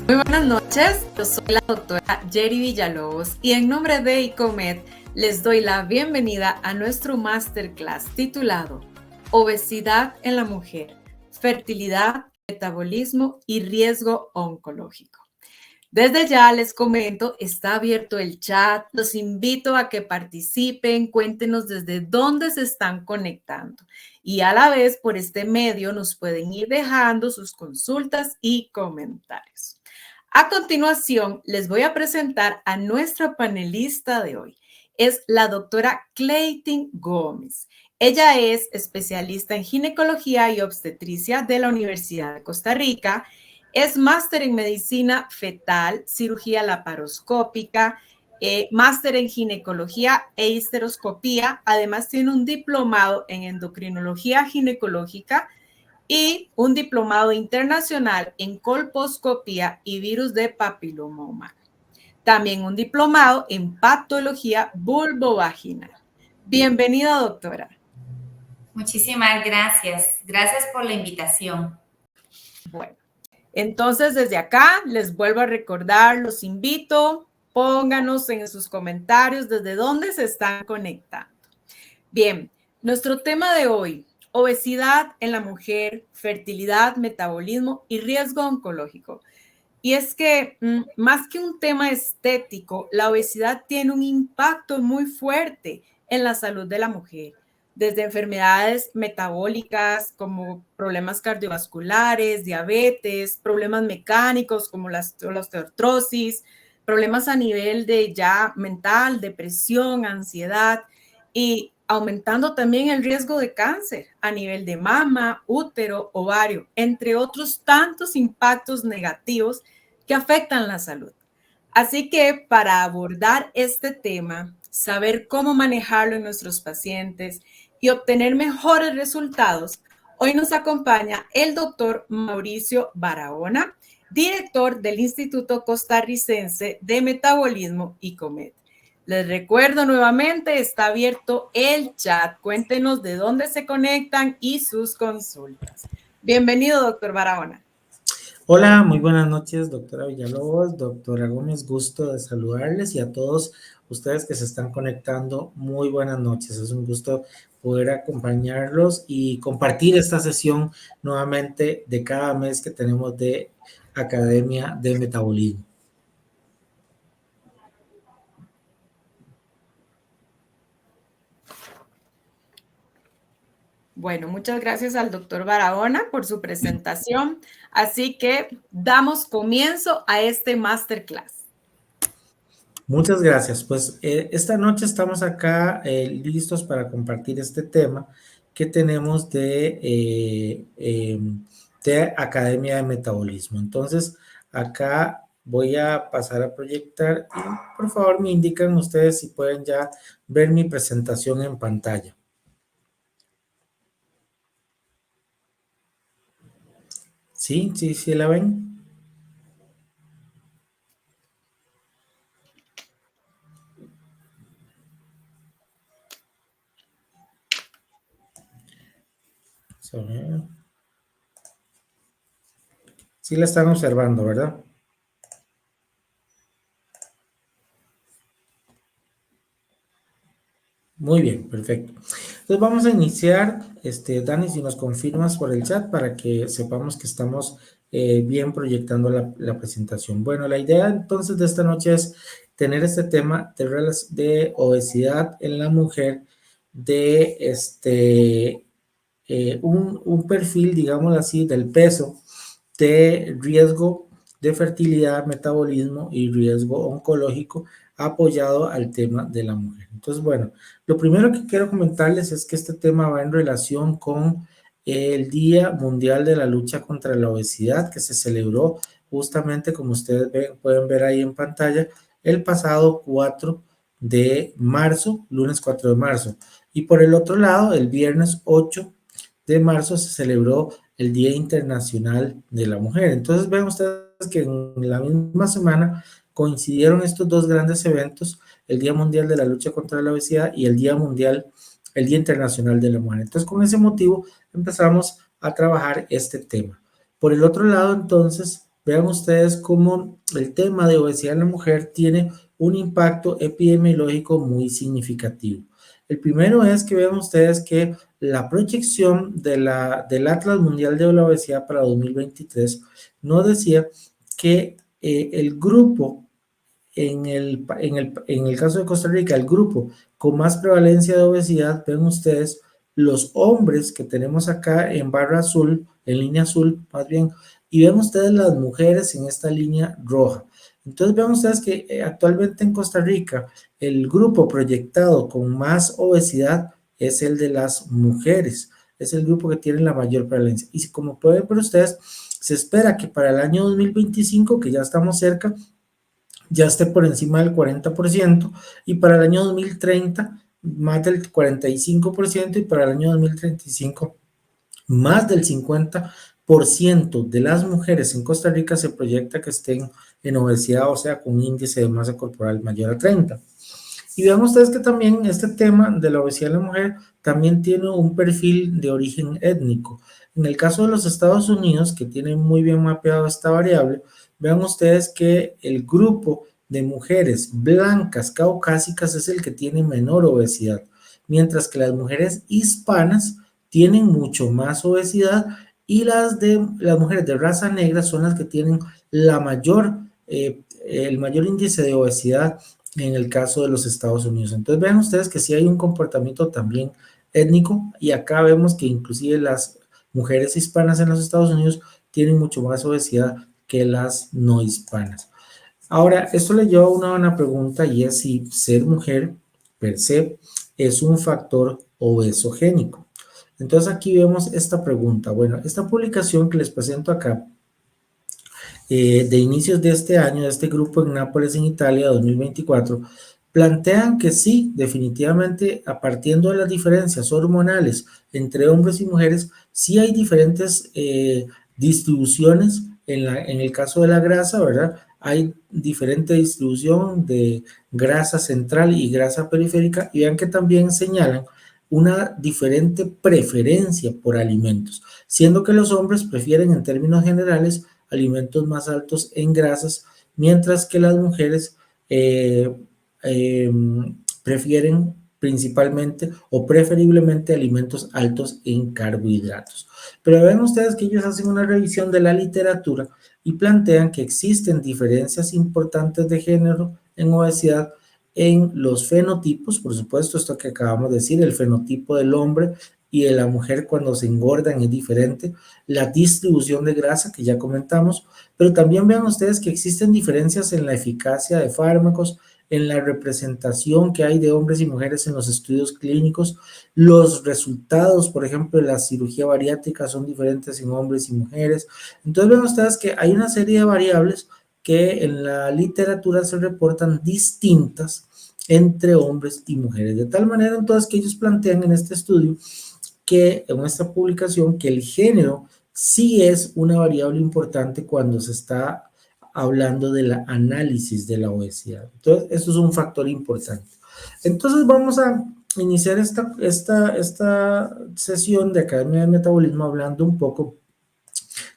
Buenas noches, yo soy la doctora Jerry Villalobos y en nombre de ICOMED les doy la bienvenida a nuestro masterclass titulado Obesidad en la mujer, fertilidad, metabolismo y riesgo oncológico. Desde ya les comento, está abierto el chat, los invito a que participen, cuéntenos desde dónde se están conectando y a la vez por este medio nos pueden ir dejando sus consultas y comentarios. A continuación, les voy a presentar a nuestra panelista de hoy. Es la doctora Clayton Gómez. Ella es especialista en ginecología y obstetricia de la Universidad de Costa Rica. Es máster en medicina fetal, cirugía laparoscópica, máster en ginecología e histeroscopía. Además, tiene un diplomado en endocrinología ginecológica y un diplomado internacional en colposcopía y virus de papiloma humano. También un diplomado en patología vulvovaginal. Bienvenida, doctora. Muchísimas gracias. Gracias por la invitación. Bueno, entonces desde acá les vuelvo a recordar, los invito, pónganos en sus comentarios desde dónde se están conectando. Bien, nuestro tema de hoy, obesidad en la mujer, fertilidad, metabolismo y riesgo oncológico. Y es que más que un tema estético, la obesidad tiene un impacto muy fuerte en la salud de la mujer, desde enfermedades metabólicas como problemas cardiovasculares, diabetes, problemas mecánicos como la osteoartrosis, problemas a nivel de ya mental, depresión, ansiedad y aumentando también el riesgo de cáncer a nivel de mama, útero, ovario, entre otros tantos impactos negativos que afectan la salud. Así que para abordar este tema, saber cómo manejarlo en nuestros pacientes y obtener mejores resultados, hoy nos acompaña el doctor Mauricio Barahona, director del Instituto Costarricense de Metabolismo ICOMED. Les recuerdo nuevamente, está abierto el chat. Cuéntenos de dónde se conectan y sus consultas. Bienvenido, doctor Barahona. Hola, muy buenas noches, doctora Villalobos, doctora Gómez, gusto de saludarles y a todos ustedes que se están conectando, muy buenas noches. Es un gusto poder acompañarlos y compartir esta sesión nuevamente de cada mes que tenemos de Academia de Metabolismo. Bueno, muchas gracias al doctor Barahona por su presentación. Así que damos comienzo a este masterclass. Muchas gracias. Pues esta noche estamos acá listos para compartir este tema que tenemos de Academia de Metabolismo. Entonces, acá voy a pasar a proyectar y por favor me indican ustedes si pueden ya ver mi presentación en pantalla. ¿Sí? ¿Sí la ven? Sí la están observando, ¿verdad? Muy bien, perfecto. Entonces vamos a iniciar, Dani, si nos confirmas por el chat para que sepamos que estamos bien proyectando la presentación. Bueno, la idea entonces de esta noche es tener este tema de obesidad en la mujer, de un perfil, digamos así, del peso, de riesgo de fertilidad, metabolismo y riesgo oncológico apoyado al tema de la mujer. Entonces, bueno, lo primero que quiero comentarles es que este tema va en relación con el Día Mundial de la Lucha contra la Obesidad que se celebró justamente, como ustedes pueden ver ahí en pantalla, el pasado 4 de marzo, lunes 4 de marzo. Y por el otro lado, el viernes 8 de marzo se celebró el Día Internacional de la Mujer. Entonces ven ustedes que en la misma semana coincidieron estos dos grandes eventos, el Día Mundial de la Lucha contra la Obesidad y el Día Internacional de la Mujer. Entonces con ese motivo empezamos a trabajar este tema. Por el otro lado, entonces, vean ustedes cómo el tema de obesidad en la mujer tiene un impacto epidemiológico muy significativo. El primero es que vean ustedes que la proyección del Atlas Mundial de la Obesidad para 2023 nos decía que el grupo, en el caso de Costa Rica, el grupo con más prevalencia de obesidad, ven ustedes, los hombres que tenemos acá en barra azul, en línea azul más bien, y ven ustedes las mujeres en esta línea roja. Entonces ven ustedes que actualmente en Costa Rica el grupo proyectado con más obesidad es el de las mujeres, es el grupo que tiene la mayor prevalencia. Y como pueden ver ustedes, se espera que para el año 2025, que ya estamos cerca, ya esté por encima del 40%, y para el año 2030 más del 45%, y para el año 2035 más del 50% de las mujeres en Costa Rica se proyecta que estén en obesidad, o sea, con un índice de masa corporal mayor a 30. Y vean ustedes que también este tema de la obesidad en la mujer también tiene un perfil de origen étnico. En el caso de los Estados Unidos, que tienen muy bien mapeado esta variable, vean ustedes que el grupo de mujeres blancas caucásicas es el que tiene menor obesidad, mientras que las mujeres hispanas tienen mucho más obesidad, y las mujeres de raza negra son las que tienen el mayor índice de obesidad en el caso de los Estados Unidos. Entonces vean ustedes que sí hay un comportamiento también étnico, y acá vemos que inclusive las mujeres hispanas en los Estados Unidos tienen mucho más obesidad que las no hispanas. Ahora, esto le lleva a una buena pregunta, y es si ser mujer per se es un factor obesogénico. Entonces aquí vemos esta pregunta. Bueno, esta publicación que les presento acá, de inicios de este año, de este grupo en Nápoles, en Italia, 2024, plantean que sí, definitivamente, a partir de las diferencias hormonales entre hombres y mujeres, sí hay diferentes distribuciones en el caso de la grasa, ¿verdad? Hay diferente distribución de grasa central y grasa periférica, y vean que también señalan una diferente preferencia por alimentos, siendo que los hombres prefieren en términos generales alimentos más altos en grasas, mientras que las mujeres prefieren principalmente o preferiblemente alimentos altos en carbohidratos. Pero ven ustedes que ellos hacen una revisión de la literatura y plantean que existen diferencias importantes de género en obesidad en los fenotipos. Por supuesto, esto que acabamos de decir, el fenotipo del hombre y de la mujer cuando se engordan es diferente, la distribución de grasa que ya comentamos, pero también vean ustedes que existen diferencias en la eficacia de fármacos, en la representación que hay de hombres y mujeres en los estudios clínicos, los resultados, por ejemplo, de la cirugía bariátrica son diferentes en hombres y mujeres. Entonces ven ustedes que hay una serie de variables que en la literatura se reportan distintas entre hombres y mujeres, de tal manera entonces que ellos plantean en este estudio, que en esta publicación, que el género sí es una variable importante cuando se está hablando del análisis de la obesidad. Entonces, eso es un factor importante. Entonces, vamos a iniciar esta sesión de Academia de Metabolismo hablando un poco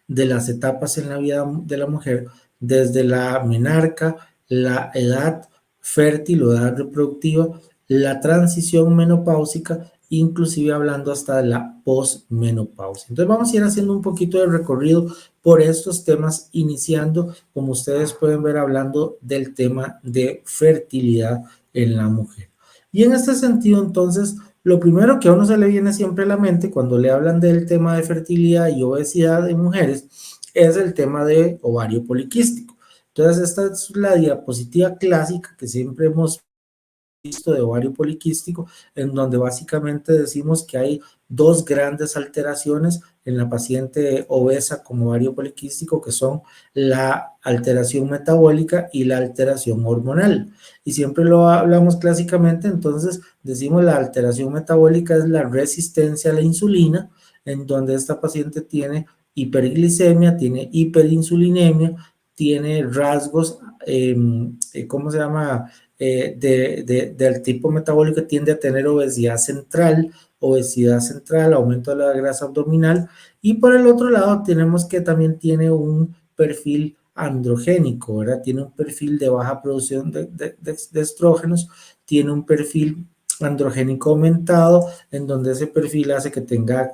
de las etapas en la vida de la mujer, desde la menarca, la edad fértil o edad reproductiva, la transición menopáusica, inclusive hablando hasta de la posmenopausia. Entonces vamos a ir haciendo un poquito de recorrido por estos temas, iniciando, como ustedes pueden ver, hablando del tema de fertilidad en la mujer. Y en este sentido, entonces, lo primero que a uno se le viene siempre a la mente cuando le hablan del tema de fertilidad y obesidad en mujeres es el tema de ovario poliquístico. Entonces, esta es la diapositiva clásica que siempre hemos visto de ovario poliquístico, en donde básicamente decimos que hay dos grandes alteraciones en la paciente obesa con ovario poliquístico, que son la alteración metabólica y la alteración hormonal. Y siempre lo hablamos clásicamente, entonces decimos la alteración metabólica es la resistencia a la insulina, en donde esta paciente tiene hiperglicemia, tiene hiperinsulinemia, tiene rasgos, ¿cómo se llama?, del tipo metabólico, que tiende a tener obesidad central, aumento de la grasa abdominal, y por el otro lado tenemos que también tiene un perfil androgénico, ¿verdad? Tiene un perfil de baja producción de estrógenos, tiene un perfil androgénico aumentado, en donde ese perfil hace que tenga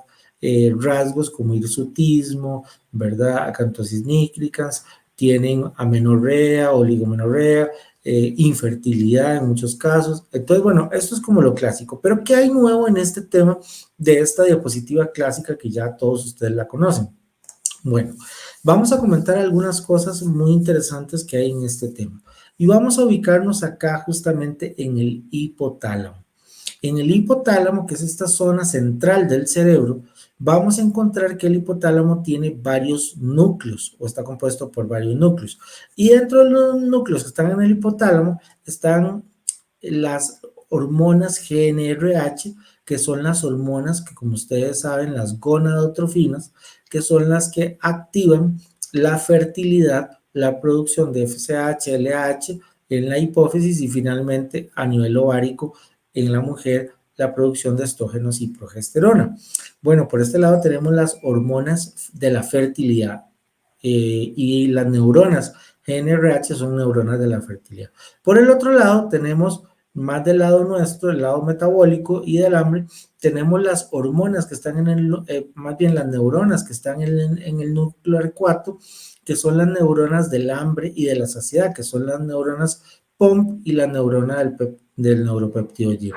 rasgos como hirsutismo, ¿verdad? Acantosis nigricans, tienen amenorrea, oligomenorrea, infertilidad en muchos casos. Entonces, bueno, esto es como lo clásico. Pero ¿qué hay nuevo en este tema de esta diapositiva clásica que ya todos ustedes la conocen? Bueno, vamos a comentar algunas cosas muy interesantes que hay en este tema. Y vamos a ubicarnos acá justamente en el hipotálamo. En el hipotálamo, que es esta zona central del cerebro, vamos a encontrar que el hipotálamo tiene varios núcleos o está compuesto por varios núcleos. Y dentro de los núcleos que están en el hipotálamo están las hormonas GnRH, que son las hormonas que, como ustedes saben, las gonadotrofinas, que son las que activan la fertilidad, la producción de FSH, LH en la hipófisis y finalmente a nivel ovárico en la mujer la producción de estrógenos y progesterona. Bueno, por este lado tenemos las hormonas de la fertilidad y las neuronas GnRH son neuronas de la fertilidad. Por el otro lado tenemos más del lado nuestro, el lado metabólico y del hambre, tenemos las hormonas que están en el, más bien las neuronas que están en el núcleo arcuato, que son las neuronas del hambre y de la saciedad, que son las neuronas POMP y la neurona del neuropéptido Y.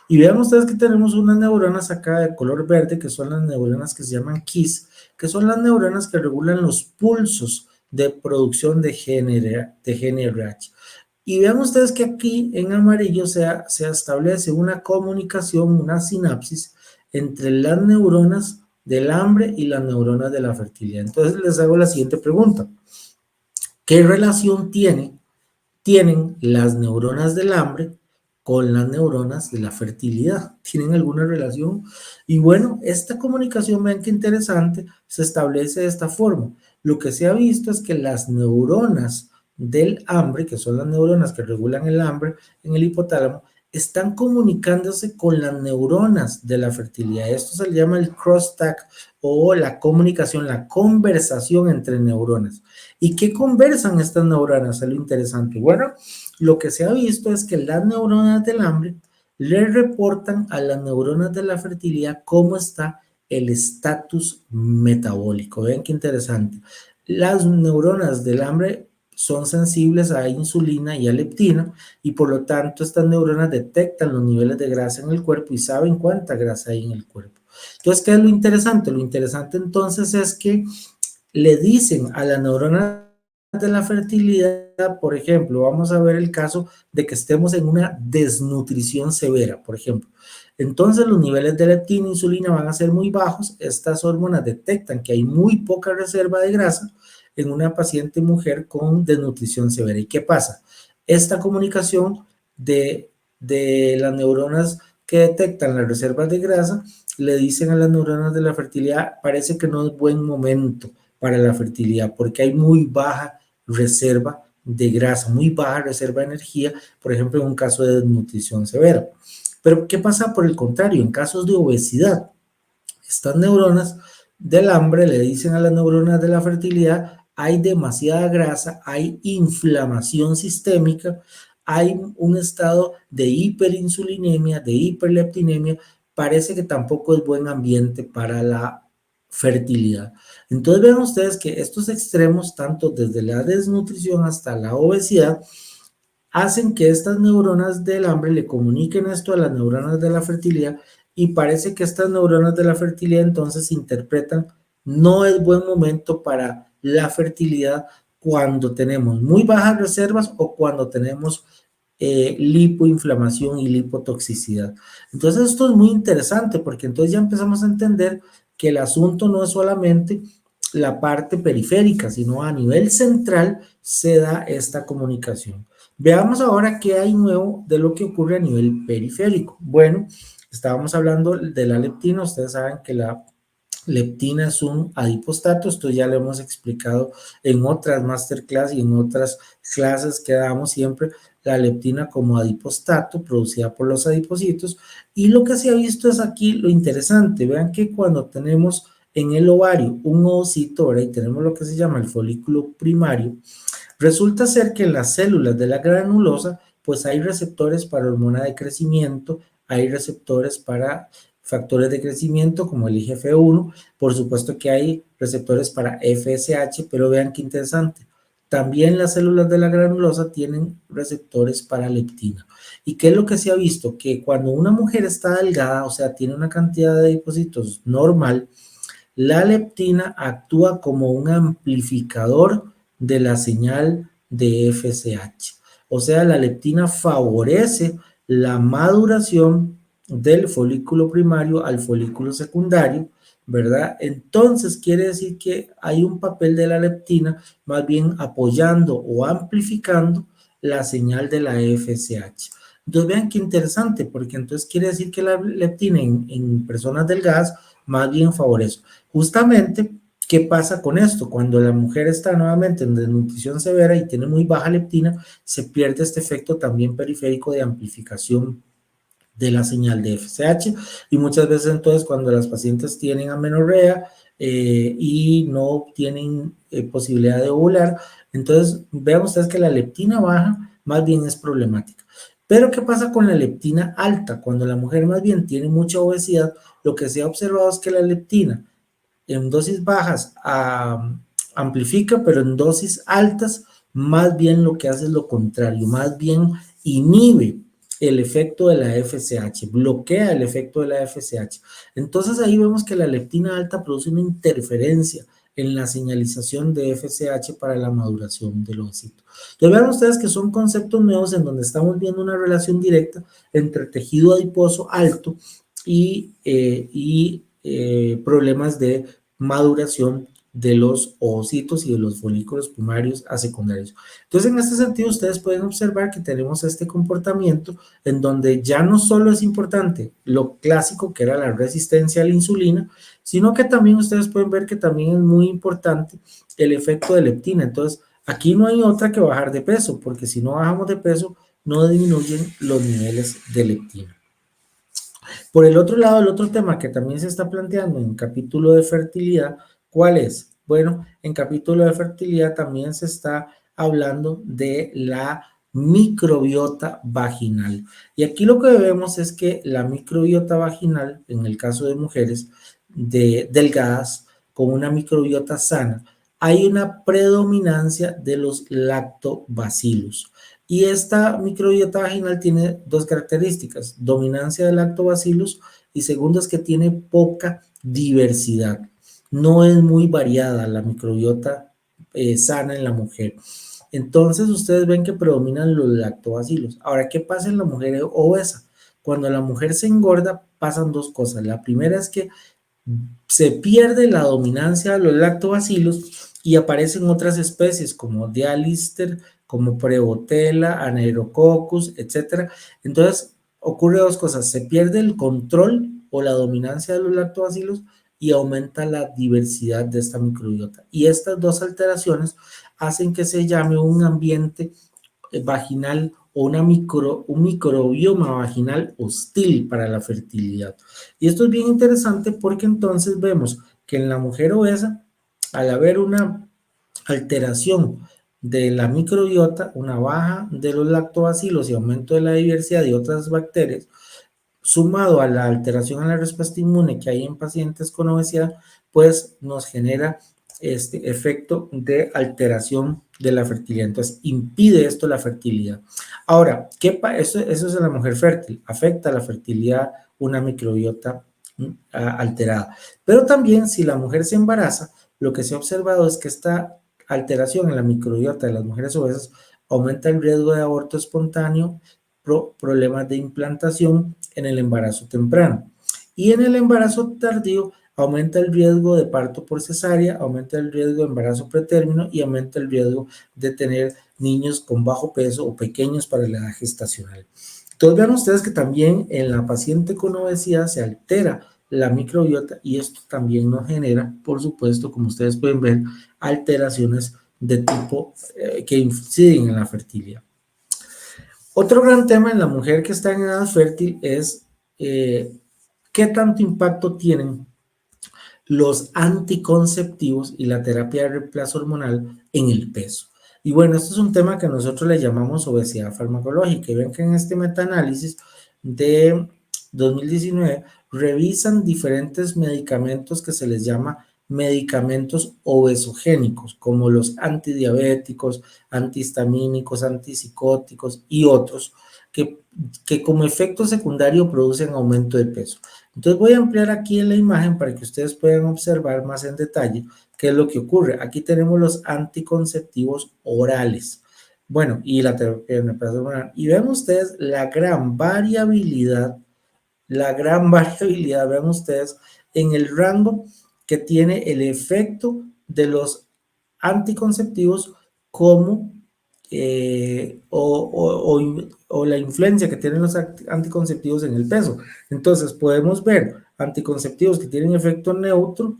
Y vean ustedes que tenemos unas neuronas acá de color verde, que son las neuronas que se llaman KISS, que son las neuronas que regulan los pulsos de producción de GnRH. Y vean ustedes que aquí en amarillo se establece una comunicación, una sinapsis entre las neuronas del hambre y las neuronas de la fertilidad. Entonces les hago la siguiente pregunta. ¿Qué relación tienen las neuronas del hambre con las neuronas de la fertilidad? ¿Tienen alguna relación? Y bueno, esta comunicación, vean qué interesante, se establece de esta forma. Lo que se ha visto es que las neuronas del hambre, que son las neuronas que regulan el hambre en el hipotálamo, están comunicándose con las neuronas de la fertilidad. Esto se le llama el crosstalk o la comunicación, la conversación entre neuronas. ¿Y qué conversan estas neuronas? Es lo interesante. Bueno, lo que se ha visto es que las neuronas del hambre le reportan a las neuronas de la fertilidad cómo está el estatus metabólico. Vean qué interesante. Las neuronas del hambre son sensibles a insulina y a leptina y por lo tanto estas neuronas detectan los niveles de grasa en el cuerpo y saben cuánta grasa hay en el cuerpo. Entonces, ¿qué es lo interesante? Lo interesante entonces es que le dicen a la neurona de la fertilidad, por ejemplo, vamos a ver el caso de que estemos en una desnutrición severa, por ejemplo. Entonces los niveles de leptina e insulina van a ser muy bajos. Estas hormonas detectan que hay muy poca reserva de grasa en una paciente mujer con desnutrición severa. ¿Y qué pasa? Esta comunicación de las neuronas que detectan las reservas de grasa le dicen a las neuronas de la fertilidad, parece que no es buen momento para la fertilidad porque hay muy baja reserva de grasa, muy baja reserva de energía, por ejemplo, en un caso de desnutrición severa. Pero ¿qué pasa por el contrario? En casos de obesidad, estas neuronas del hambre le dicen a las neuronas de la fertilidad, hay demasiada grasa, hay inflamación sistémica, hay un estado de hiperinsulinemia, de hiperleptinemia, parece que tampoco es buen ambiente para la fertilidad. Entonces vean ustedes que estos extremos, tanto desde la desnutrición hasta la obesidad, hacen que estas neuronas del hambre le comuniquen esto a las neuronas de la fertilidad y parece que estas neuronas de la fertilidad entonces interpretan no es buen momento para la fertilidad cuando tenemos muy bajas reservas o cuando tenemos lipoinflamación y lipotoxicidad. Entonces esto es muy interesante porque entonces ya empezamos a entender que el asunto no es solamente la parte periférica, sino a nivel central se da esta comunicación. Veamos ahora qué hay nuevo de lo que ocurre a nivel periférico. Bueno, estábamos hablando de la leptina. Ustedes saben que la leptina es un adipostato. Esto ya lo hemos explicado en otras masterclass y en otras clases que damos siempre. La leptina como adipostato producida por los adipocitos. Y lo que se ha visto es aquí lo interesante. Vean que cuando tenemos en el ovario un ovocito, ¿verdad? Y tenemos lo que se llama el folículo primario. Resulta ser que en las células de la granulosa, pues hay receptores para hormona de crecimiento, hay receptores para factores de crecimiento como el IGF-1, por supuesto que hay receptores para FSH, pero vean qué interesante. También las células de la granulosa tienen receptores para leptina. ¿Y qué es lo que se ha visto? Que cuando una mujer está delgada, o sea, tiene una cantidad de adipocitos normal, la leptina actúa como un amplificador de la señal de FSH. O sea, la leptina favorece la maduración del folículo primario al folículo secundario, ¿verdad? Entonces quiere decir que hay un papel de la leptina más bien apoyando o amplificando la señal de la FSH. Entonces vean qué interesante, porque entonces quiere decir que la leptina en personas delgadas más bien favorece. Justamente, ¿qué pasa con esto? Cuando la mujer está nuevamente en desnutrición severa y tiene muy baja leptina, se pierde este efecto también periférico de amplificación de la señal de FSH, y muchas veces entonces cuando las pacientes tienen amenorrea y no tienen posibilidad de ovular, entonces vean ustedes que la leptina baja más bien es problemática. Pero ¿qué pasa con la leptina alta? Cuando la mujer más bien tiene mucha obesidad, lo que se ha observado es que la leptina en dosis bajas amplifica, pero en dosis altas más bien lo que hace es lo contrario, más bien inhibe el efecto de la FSH, bloquea el efecto de la FSH. Entonces ahí vemos que la leptina alta produce una interferencia en la señalización de FSH para la maduración del ovocito. Entonces vean ustedes que son conceptos nuevos en donde estamos viendo una relación directa entre tejido adiposo alto y problemas de maduración de los ovocitos y de los folículos primarios a secundarios. Entonces, en este sentido, ustedes pueden observar que tenemos este comportamiento en donde ya no solo es importante lo clásico que era la resistencia a la insulina, sino que también ustedes pueden ver que también es muy importante el efecto de leptina. Entonces, aquí no hay otra que bajar de peso, porque si no bajamos de peso, no disminuyen los niveles de leptina. Por el otro lado, el otro tema que también se está planteando en capítulo de fertilidad, ¿cuál es? Bueno, en capítulo de fertilidad también se está hablando de la microbiota vaginal. Y aquí lo que vemos es que la microbiota vaginal, en el caso de mujeres delgadas, con una microbiota sana, hay una predominancia de los lactobacilos. Y esta microbiota vaginal tiene dos características: dominancia del lactobacillus, y segundo es que tiene poca diversidad. No es muy variada la microbiota sana en la mujer. Entonces ustedes ven que predominan los lactobacilos. Ahora, ¿qué pasa en la mujer obesa? Cuando la mujer se engorda, pasan dos cosas. La primera es que se pierde la dominancia de los lactobacilos y aparecen otras especies como Dialister, como Prebotella, Anaerococcus, etc. Entonces, ocurre dos cosas: se pierde el control o la dominancia de los lactobacilos y aumenta la diversidad de esta microbiota. Y estas dos alteraciones hacen que se llame un ambiente vaginal o un microbioma vaginal hostil para la fertilidad. Y esto es bien interesante porque entonces vemos que en la mujer obesa, al haber una alteración de la microbiota, una baja de los lactobacilos y aumento de la diversidad de otras bacterias, sumado a la alteración en la respuesta inmune que hay en pacientes con obesidad, pues nos genera este efecto de alteración de la fertilidad. Entonces, impide esto la fertilidad. Ahora, eso es en la mujer fértil, afecta la fertilidad una microbiota alterada. Pero también si la mujer se embaraza, lo que se ha observado es que esta alteración en la microbiota de las mujeres obesas aumenta el riesgo de aborto espontáneo, problemas de implantación en el embarazo temprano. Y en el embarazo tardío aumenta el riesgo de parto por cesárea, aumenta el riesgo de embarazo pretérmino y aumenta el riesgo de tener niños con bajo peso o pequeños para la edad gestacional. Entonces vean ustedes que también en la paciente con obesidad se altera la microbiota y esto también nos genera, por supuesto, como ustedes pueden ver, alteraciones de tipo que inciden en la fertilidad. Otro gran tema en la mujer que está en edad fértil es qué tanto impacto tienen los anticonceptivos y la terapia de reemplazo hormonal en el peso. Y bueno, esto es un tema que nosotros le llamamos obesidad farmacológica. Y ven que en este metaanálisis de 2019 revisan diferentes medicamentos que se les llama medicamentos obesogénicos, como los antidiabéticos, antihistamínicos, antipsicóticos y otros, que como efecto secundario producen aumento de peso. Entonces voy a ampliar aquí en la imagen para que ustedes puedan observar más en detalle qué es lo que ocurre. Aquí tenemos los anticonceptivos orales. Bueno, y la terapia de reemplazo hormonal. Y ven ustedes la gran variabilidad, vean ustedes, en el rango que tiene el efecto de los anticonceptivos como o la influencia que tienen los anticonceptivos en el peso. Entonces podemos ver anticonceptivos que tienen efecto neutro,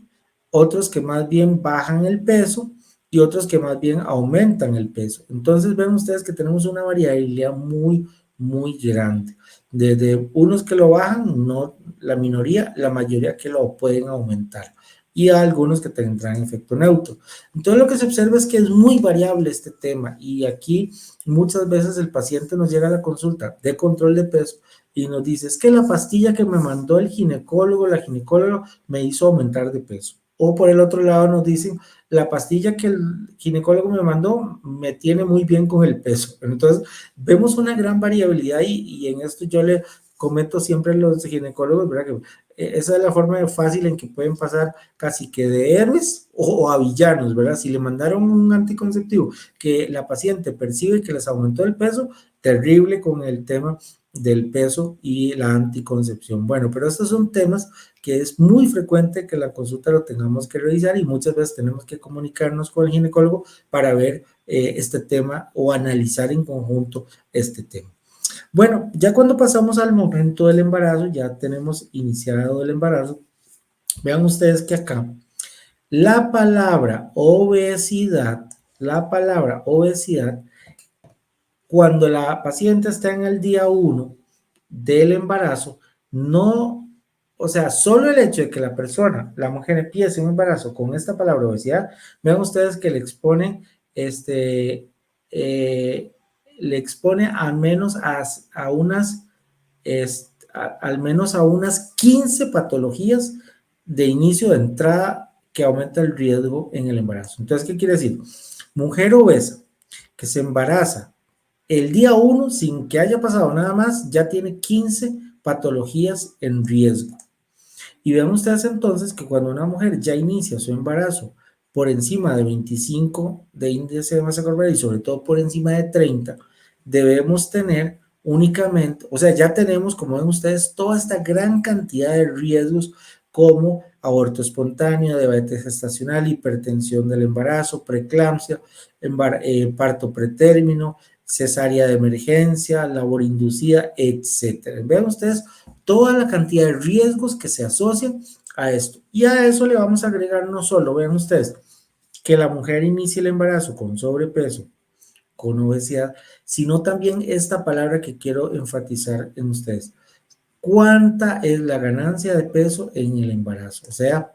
otros que más bien bajan el peso y otros que más bien aumentan el peso. Entonces ven ustedes que tenemos una variabilidad muy, muy grande. Desde unos que lo bajan, no la minoría, la mayoría que lo pueden aumentar. Y a algunos que tendrán efecto neutro. Entonces lo que se observa es que es muy variable este tema y aquí muchas veces el paciente nos llega a la consulta de control de peso y nos dice, es que la pastilla que me mandó el ginecólogo, la ginecóloga, me hizo aumentar de peso. O por el otro lado nos dicen, la pastilla que el ginecólogo me mandó me tiene muy bien con el peso. Entonces vemos una gran variabilidad y en esto yo le comento siempre a los ginecólogos, ¿verdad? Que esa es la forma fácil en que pueden pasar casi que de héroes o a villanos, ¿verdad? Si le mandaron un anticonceptivo que la paciente percibe que les aumentó el peso, terrible con el tema del peso y la anticoncepción. Bueno, pero estos son temas que es muy frecuente que la consulta lo tengamos que revisar y muchas veces tenemos que comunicarnos con el ginecólogo para ver este tema o analizar en conjunto este tema. Bueno, ya cuando pasamos al momento del embarazo, ya tenemos iniciado el embarazo, vean ustedes que acá la palabra obesidad, cuando la paciente está en el día 1 del embarazo, no, o sea, solo el hecho de que la persona, la mujer empiece un embarazo con esta palabra obesidad, vean ustedes que le expone le expone al menos a unas, al menos a unas 15 patologías de inicio de entrada que aumenta el riesgo en el embarazo. Entonces, ¿qué quiere decir? Mujer obesa que se embaraza el día 1 sin que haya pasado nada más, ya tiene 15 patologías en riesgo. Y vean ustedes entonces que cuando una mujer ya inicia su embarazo por encima de 25 de índice de masa corporal y sobre todo por encima de 30, debemos tener únicamente, o sea, ya tenemos, como ven ustedes, toda esta gran cantidad de riesgos como aborto espontáneo, diabetes gestacional, hipertensión del embarazo, preeclampsia, parto pretérmino, cesárea de emergencia, labor inducida, etcétera. Vean ustedes toda la cantidad de riesgos que se asocian a esto. Y a eso le vamos a agregar no solo, vean ustedes, que la mujer inicie el embarazo con sobrepeso, con obesidad, sino también esta palabra que quiero enfatizar en ustedes. ¿Cuánta es la ganancia de peso en el embarazo? O sea,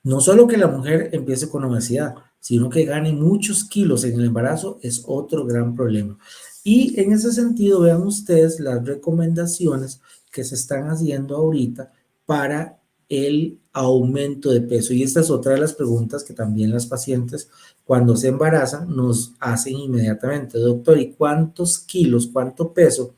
no solo que la mujer empiece con obesidad, sino que gane muchos kilos en el embarazo es otro gran problema. Y en ese sentido, vean ustedes las recomendaciones que se están haciendo ahorita para el aumento de peso. Y esta es otra de las preguntas que también las pacientes cuando se embarazan nos hacen inmediatamente. Doctor, ¿y cuántos kilos, cuánto peso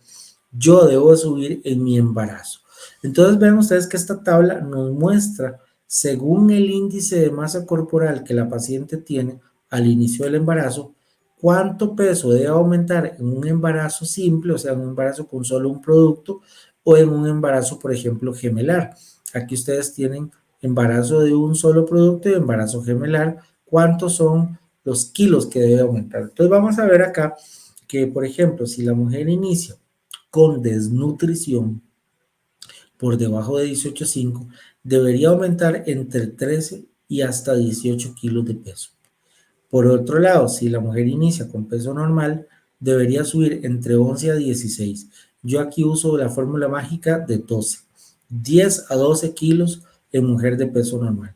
yo debo subir en mi embarazo? Entonces vean ustedes que esta tabla nos muestra según el índice de masa corporal que la paciente tiene al inicio del embarazo, cuánto peso debe aumentar en un embarazo simple, o sea, en un embarazo con solo un producto, o en un embarazo, por ejemplo, gemelar. Aquí ustedes tienen embarazo de un solo producto y embarazo gemelar, cuántos son los kilos que debe aumentar. Entonces vamos a ver acá que, por ejemplo, si la mujer inicia con desnutrición por debajo de 18,5, debería aumentar entre 13 y hasta 18 kilos de peso. Por otro lado, si la mujer inicia con peso normal, debería subir entre 11 a 16. Yo aquí uso la fórmula mágica de 12. 10 a 12 kilos en mujer de peso normal.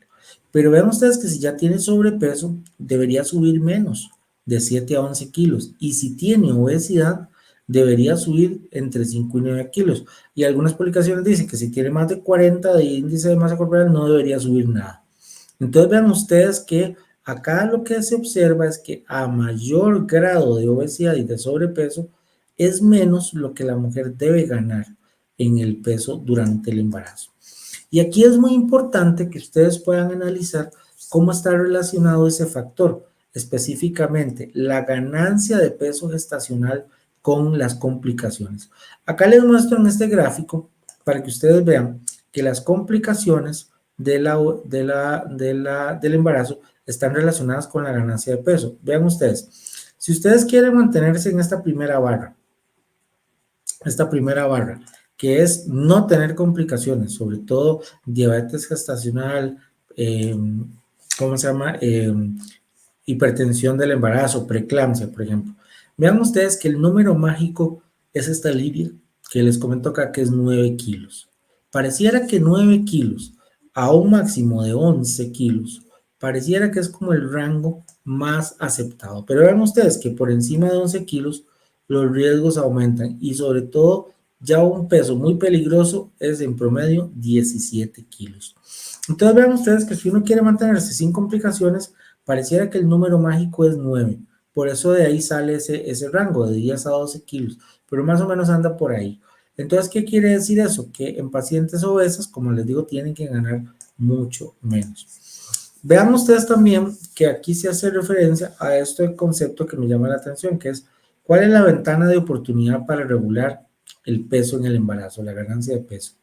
Pero vean ustedes que si ya tiene sobrepeso, debería subir menos, de 7 a 11 kilos. Y si tiene obesidad, debería subir entre 5 y 9 kilos. Y algunas publicaciones dicen que si tiene más de 40 de índice de masa corporal, no debería subir nada. Entonces vean ustedes que acá lo que se observa es que a mayor grado de obesidad y de sobrepeso, es menos lo que la mujer debe ganar en el peso durante el embarazo. Y aquí es muy importante que ustedes puedan analizar cómo está relacionado ese factor, específicamente la ganancia de peso gestacional con las complicaciones. Acá les muestro en este gráfico para que ustedes vean que las complicaciones del embarazo están relacionadas con la ganancia de peso. Vean ustedes, si ustedes quieren mantenerse en esta primera barra, que es no tener complicaciones, sobre todo diabetes gestacional, ¿cómo se llama? Hipertensión del embarazo, preeclampsia, por ejemplo. Vean ustedes que el número mágico es esta línea que les comento acá, que es 9 kilos. Pareciera que 9 kilos a un máximo de 11 kilos, pareciera que es como el rango más aceptado. Pero vean ustedes que por encima de 11 kilos los riesgos aumentan y sobre todo ya un peso muy peligroso es en promedio 17 kilos. Entonces vean ustedes que si uno quiere mantenerse sin complicaciones, pareciera que el número mágico es 9. Por eso de ahí sale ese rango de 10 a 12 kilos, pero más o menos anda por ahí. Entonces, ¿qué quiere decir eso? Que en pacientes obesas, como les digo, tienen que ganar mucho menos. Vean ustedes también que aquí se hace referencia a este concepto que me llama la atención, que es ¿cuál es la ventana de oportunidad para regular el peso en el embarazo, la ganancia de peso?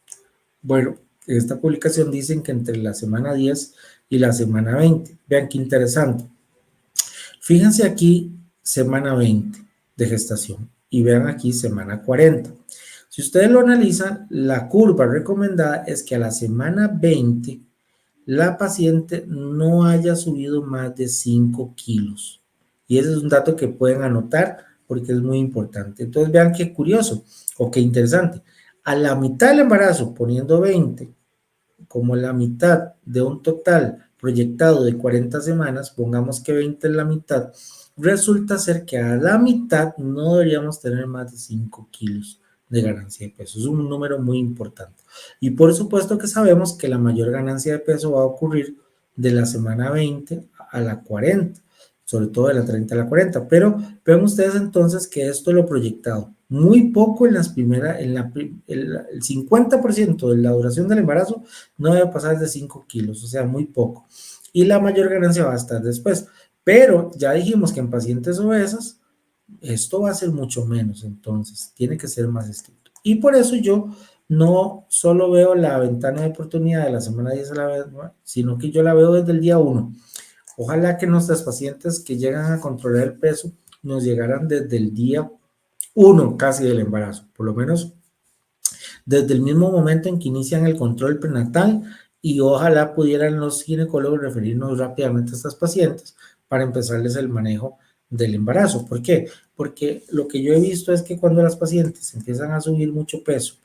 Bueno, en esta publicación dicen que entre la semana 10 y la semana 20. Vean qué interesante. Fíjense aquí, semana 20 de gestación y vean aquí semana 40. Si ustedes lo analizan, la curva recomendada es que a la semana 20 la paciente no haya subido más de 5 kilos. Y ese es un dato que pueden anotar porque es muy importante. Entonces vean qué curioso o qué interesante. A la mitad del embarazo, poniendo 20, como la mitad de un total proyectado de 40 semanas, pongamos que 20 es la mitad, resulta ser que a la mitad no deberíamos tener más de 5 kilos de ganancia de peso. Es un número muy importante. Y por supuesto que sabemos que la mayor ganancia de peso va a ocurrir de la semana 20 a la 40, sobre todo de la 30 a la 40. Pero vean ustedes entonces que esto lo proyectado. Muy poco en las primeras, el 50% de la duración del embarazo no debe pasar de 5 kilos, o sea, muy poco. Y la mayor ganancia va a estar después. Pero ya dijimos que en pacientes obesas, esto va a ser mucho menos, entonces tiene que ser más estricto. Y por eso yo no solo veo la ventana de oportunidad de la semana 10 a la vez, sino que yo la veo desde el día 1. Ojalá que nuestras pacientes que llegan a controlar el peso nos llegaran desde el día 1 casi del embarazo, por lo menos desde el mismo momento en que inician el control prenatal, y ojalá pudieran los ginecólogos referirnos rápidamente a estas pacientes para empezarles el manejo del embarazo. ¿Por qué? Porque lo que yo he visto es que cuando las pacientes empiezan a subir mucho peso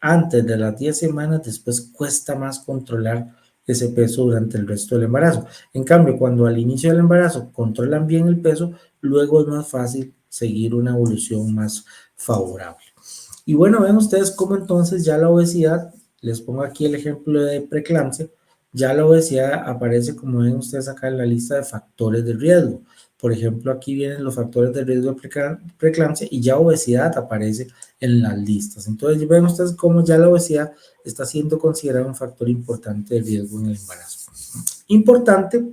antes de las 10 semanas, después cuesta más controlar ese peso durante el resto del embarazo. En cambio, cuando al inicio del embarazo controlan bien el peso, luego es más fácil seguir una evolución más favorable. Y bueno, ven ustedes cómo entonces ya la obesidad, les pongo aquí el ejemplo de preeclampsia, ya la obesidad aparece, como ven ustedes acá, en la lista de factores de riesgo. Por ejemplo, aquí vienen los factores de riesgo de preeclampsia y ya obesidad aparece en las listas. Entonces, ven ustedes cómo ya la obesidad está siendo considerada un factor importante de riesgo en el embarazo. Importante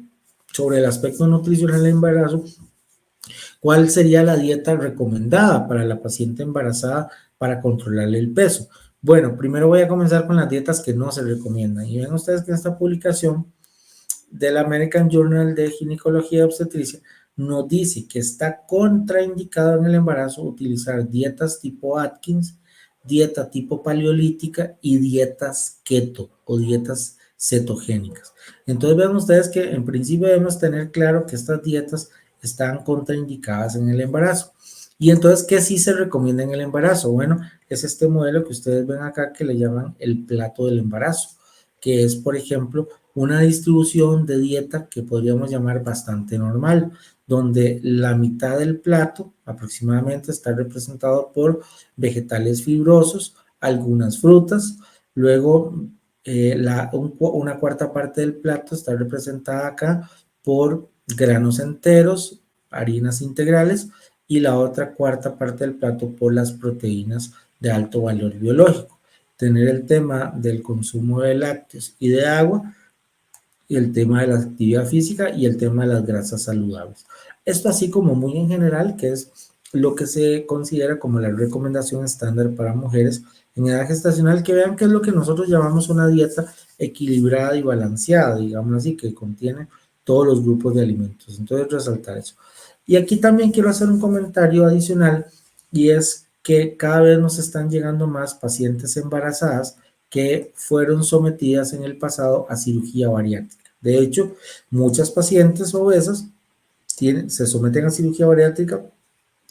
sobre el aspecto nutricional del embarazo, ¿cuál sería la dieta recomendada para la paciente embarazada para controlarle el peso? Bueno, primero voy a comenzar con las dietas que no se recomiendan. Y ven ustedes que en esta publicación del American Journal de Ginecología y Obstetricia nos dice que está contraindicado en el embarazo utilizar dietas tipo Atkins, dieta tipo paleolítica y dietas keto o dietas cetogénicas. Entonces vean ustedes que en principio debemos tener claro que estas dietas están contraindicadas en el embarazo. Y entonces, ¿qué sí se recomienda en el embarazo? Bueno, es este modelo que ustedes ven acá que le llaman el plato del embarazo, que es, por ejemplo, una distribución de dieta que podríamos llamar bastante normal, donde la mitad del plato aproximadamente está representado por vegetales fibrosos, algunas frutas, luego una cuarta parte del plato está representada acá por granos enteros, harinas integrales, y la otra cuarta parte del plato por las proteínas de alto valor biológico. Tener el tema del consumo de lácteos y de agua, y el tema de la actividad física y el tema de las grasas saludables. Esto así como muy en general, que es lo que se considera como la recomendación estándar para mujeres en edad gestacional, que vean qué es lo que nosotros llamamos una dieta equilibrada y balanceada, digamos así, que contiene todos los grupos de alimentos. Entonces, resaltar eso. Y aquí también quiero hacer un comentario adicional, y es que cada vez nos están llegando más pacientes embarazadas que fueron sometidas en el pasado a cirugía bariátrica. De hecho, muchas pacientes obesas se someten a cirugía bariátrica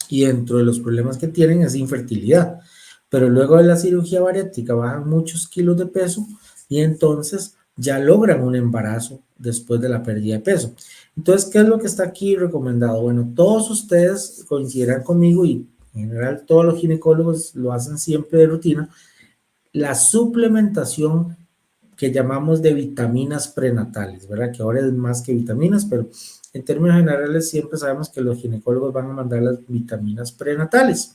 y dentro de los problemas que tienen es infertilidad. Pero luego de la cirugía bariátrica bajan muchos kilos de peso y entonces ya logran un embarazo después de la pérdida de peso. Entonces, ¿qué es lo que está aquí recomendado? Bueno, todos ustedes coincidirán conmigo y en general todos los ginecólogos lo hacen siempre de rutina, la suplementación que llamamos de vitaminas prenatales, ¿verdad? Que ahora es más que vitaminas, pero en términos generales siempre sabemos que los ginecólogos van a mandar las vitaminas prenatales.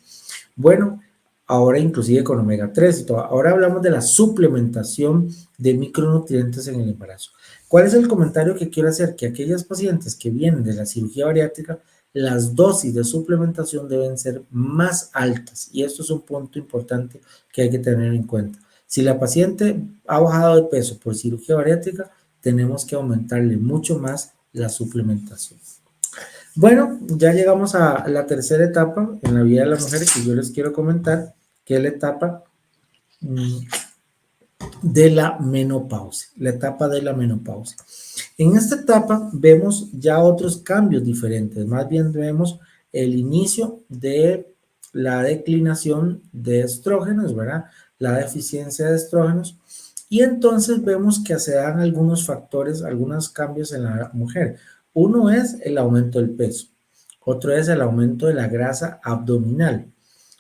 Bueno, ahora inclusive con omega 3 y todo. Ahora hablamos de la suplementación de micronutrientes en el embarazo. ¿Cuál es el comentario que quiero hacer? Que aquellas pacientes que vienen de la cirugía bariátrica, las dosis de suplementación deben ser más altas, y esto es un punto importante que hay que tener en cuenta. Si la paciente ha bajado de peso por cirugía bariátrica, tenemos que aumentarle mucho más la suplementación. Bueno, ya llegamos a la tercera etapa en la vida de la mujer que yo les quiero comentar, que es la etapa de la menopausia, la etapa de la menopausia. En esta etapa vemos ya otros cambios diferentes, más bien vemos el inicio de la declinación de estrógenos, ¿verdad? La deficiencia de estrógenos, y entonces vemos que se dan algunos factores, algunos cambios en la mujer. Uno es el aumento del peso, otro es el aumento de la grasa abdominal,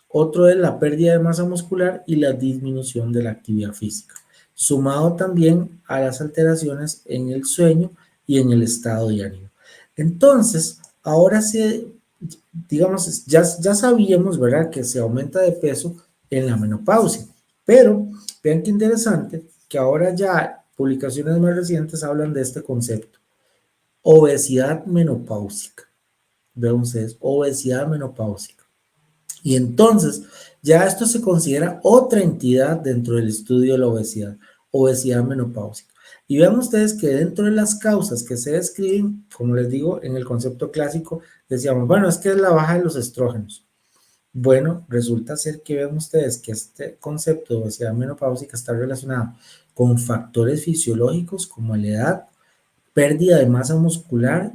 otro es la pérdida de masa muscular y la disminución de la actividad física, sumado también a las alteraciones en el sueño y en el estado de ánimo. Entonces, ahora sí, digamos, ya sabíamos, ¿verdad?, que se aumenta de peso en la menopausia, pero vean qué interesante que ahora ya publicaciones más recientes hablan de este concepto, obesidad menopáusica. Vean ustedes, obesidad menopáusica. Y entonces, ya esto se considera otra entidad dentro del estudio de la obesidad, obesidad menopáusica. Y vean ustedes que dentro de las causas que se describen, como les digo, en el concepto clásico, decíamos, bueno, es que es la baja de los estrógenos. Bueno, resulta ser que vean ustedes que este concepto de obesidad menopáusica está relacionado con factores fisiológicos como la edad, pérdida de masa muscular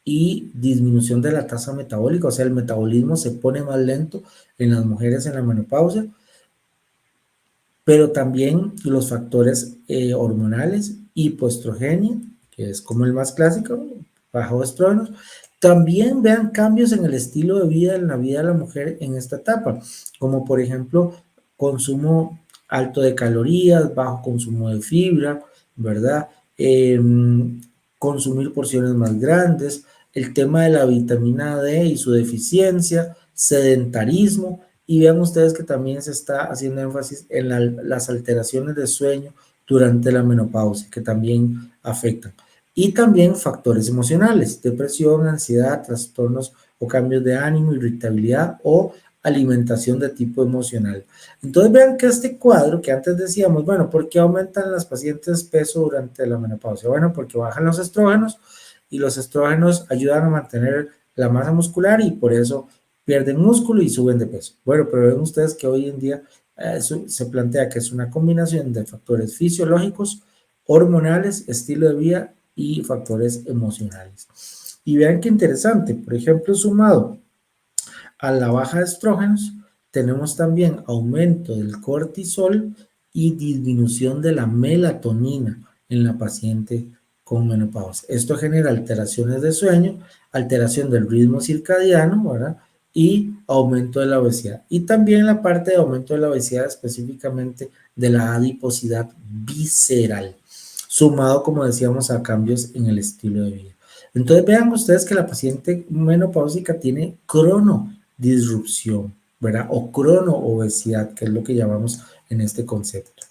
y disminución de la tasa metabólica, o sea, el metabolismo se pone más lento en las mujeres en la menopausia, pero también los factores hormonales, hipoestrogenia, que es como el más clásico, bajo estrógenos. También vean cambios en el estilo de vida, en la vida de la mujer en esta etapa, como por ejemplo, consumo alto de calorías, bajo consumo de fibra, ¿verdad? Consumir porciones más grandes, el tema de la vitamina D y su deficiencia, sedentarismo, y vean ustedes que también se está haciendo énfasis en las alteraciones de sueño durante la menopausia, que también afectan. Y también factores emocionales, depresión, ansiedad, trastornos o cambios de ánimo, irritabilidad o alimentación de tipo emocional. Entonces vean que este cuadro que antes decíamos, bueno, ¿por qué aumentan las pacientes peso durante la menopausia? Bueno, porque bajan los estrógenos y los estrógenos ayudan a mantener la masa muscular y por eso pierden músculo y suben de peso. Bueno, pero ven ustedes que hoy en día se plantea que es una combinación de factores fisiológicos, hormonales, estilo de vida y factores emocionales. Y vean qué interesante, por ejemplo, sumado a la baja de estrógenos, tenemos también aumento del cortisol y disminución de la melatonina. en la paciente con menopausia. Esto genera alteraciones de sueño, alteración del ritmo circadiano, ¿verdad? Y aumento de la obesidad. Y también la parte de aumento de la obesidad, específicamente de la adiposidad visceral, sumado, como decíamos, a cambios en el estilo de vida. Entonces vean ustedes que la paciente menopáusica tiene cronodisrupción, ¿verdad? O cronoobesidad, que es lo que llamamos en este concepto.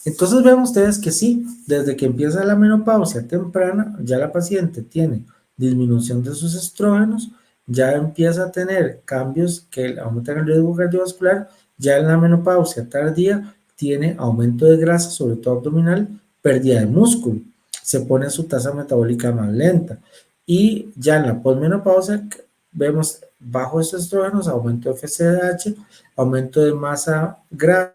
Entonces vean ustedes que sí, desde que empieza la menopausia temprana, ya la paciente tiene disminución de sus estrógenos, ya empieza a tener cambios que aumentan el riesgo cardiovascular, ya en la menopausia tardía tiene aumento de grasa, sobre todo abdominal, pérdida de músculo, se pone su tasa metabólica más lenta y ya en la posmenopausia vemos bajos estrógenos, aumento de FSH, aumento de masa grasa,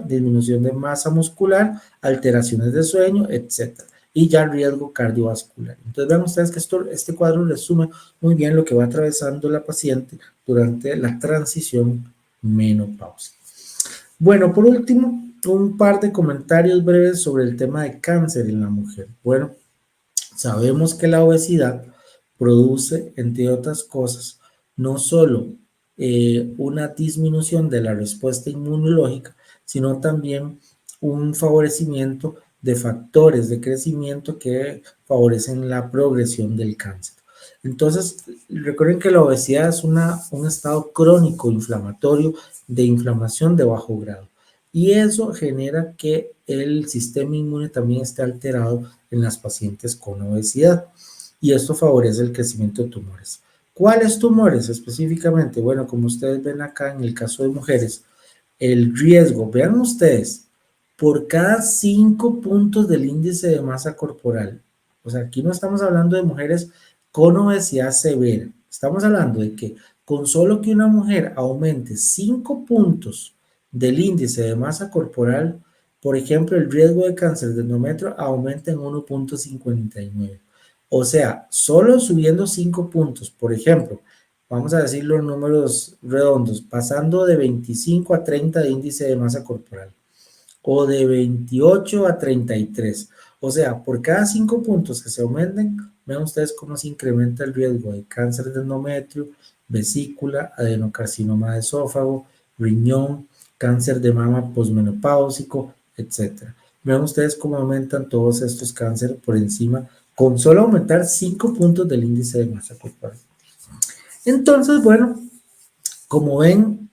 disminución de masa muscular, alteraciones de sueño, etc. Y ya riesgo cardiovascular. Entonces vean ustedes que este cuadro resume muy bien lo que va atravesando la paciente durante la transición menopáusica. Bueno, por último, un par de comentarios breves sobre el tema de cáncer en la mujer. Bueno, sabemos que la obesidad produce, entre otras cosas, no solo una disminución de la respuesta inmunológica, sino también un favorecimiento de factores de crecimiento que favorecen la progresión del cáncer. Entonces, recuerden que la obesidad es un estado crónico inflamatorio de inflamación de bajo grado. Y eso genera que el sistema inmune también esté alterado en las pacientes con obesidad. Y esto favorece el crecimiento de tumores. ¿Cuáles tumores específicamente? Bueno, como ustedes ven acá en el caso de mujeres, el riesgo, vean ustedes, por cada 5 puntos del índice de masa corporal, o sea, aquí no estamos hablando de mujeres con obesidad severa, estamos hablando de que con solo que una mujer aumente 5 puntos del índice de masa corporal, por ejemplo, el riesgo de cáncer de endometrio aumenta en 1.59. O sea, solo subiendo 5 puntos, por ejemplo, vamos a decir los números redondos, pasando de 25 a 30 de índice de masa corporal o de 28 a 33. O sea, por cada 5 puntos que se aumenten, vean ustedes cómo se incrementa el riesgo de cáncer de endometrio, vesícula, adenocarcinoma de esófago, riñón, cáncer de mama posmenopáusico, etc. Vean ustedes cómo aumentan todos estos cánceres por encima, con solo aumentar 5 puntos del índice de masa corporal. Entonces, bueno, como ven,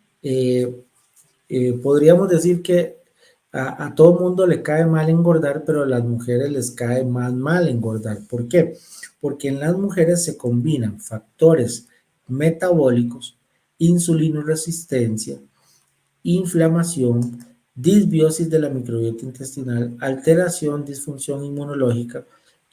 podríamos decir que a todo mundo le cae mal engordar, pero a las mujeres les cae más mal engordar. ¿Por qué? Porque en las mujeres se combinan factores metabólicos, insulinoresistencia, inflamación, disbiosis de la microbiota intestinal, alteración, disfunción inmunológica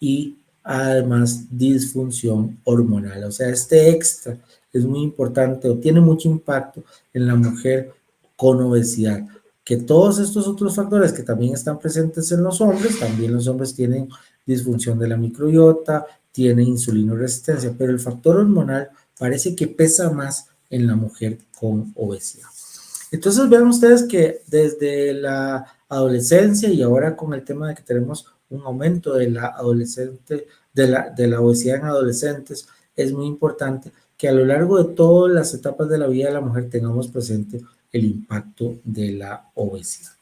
y además disfunción hormonal. O sea, este extra es muy importante o tiene mucho impacto en la mujer con obesidad. Que todos estos otros factores que también están presentes en los hombres, también los hombres tienen disfunción de la microbiota, tienen insulinoresistencia, pero el factor hormonal parece que pesa más en la mujer con obesidad. Entonces vean ustedes que desde la adolescencia y ahora con el tema de que tenemos un aumento de la obesidad en adolescentes, es muy importante que a lo largo de todas las etapas de la vida de la mujer tengamos presente el impacto de la obesidad.